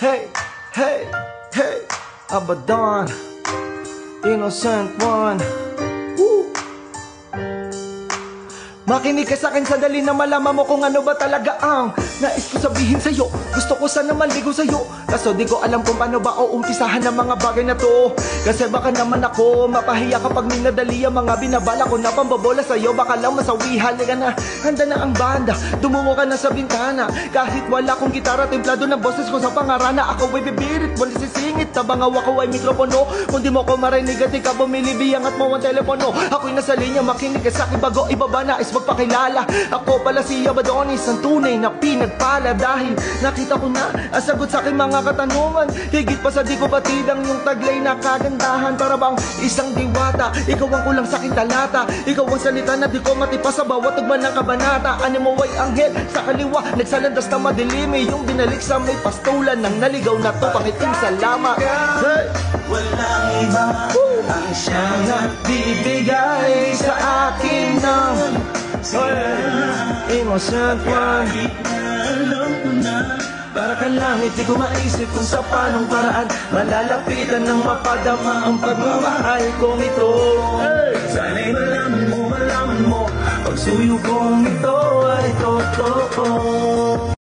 Hey, hey, hey, Abaddon, innocent one. Woo! Makinig ka sa'kin sandali na malaman mo kung ano ba talaga ang nais ko sabihin sa'yo. Gusto ko sana maligo sa'yo, kaso di ko alam kung paano ba uumpisahan ng mga bagay na to. Kasi baka naman ako mapahiya kapag minadali ang mga binabala ko na pambobola sa'yo. Baka lang masawihan ka na, handa na ang banda, dumungo ka na sa bintana. Kahit wala kong gitara, templado ng boses ko sa pangarana. Ako ay bibirit, wala sisingit, tabang hawak ko ay mikropono. Kung di mo ko marinig at ikaw bumili, biyangat mo ang telepono. Ako'y nasa linya, makinig ka sa'kin bago ibaba na magpakilala. Ako pala si Abadonis, ang tunay na pinagpala. Dahil nakita ko na ang sagot sa aking mga katanungan. Higit pa sa di ko batid ang yung taglay na kagandahan. Para bang isang diwata, ikaw ang kulang sa aking talata. Ikaw ang salita na di ko matipas sa bawat tugman ng kabanata. Ano mo ay anghel sa kaliwa, nagsalandas na madilim. Yung binalik sa may pastulan ng naligaw na to, pangiting salamat. Hey! Walang iba ang siyang nagbibigay sa akin ng innocent one. Alam ko na para ka lang, hindi ko maisip kung sa panong paraan malalapitan ng mapadama ang pagmamahal kong ito. sana'y malaman mo, pagsuyo kong ito ay totoo.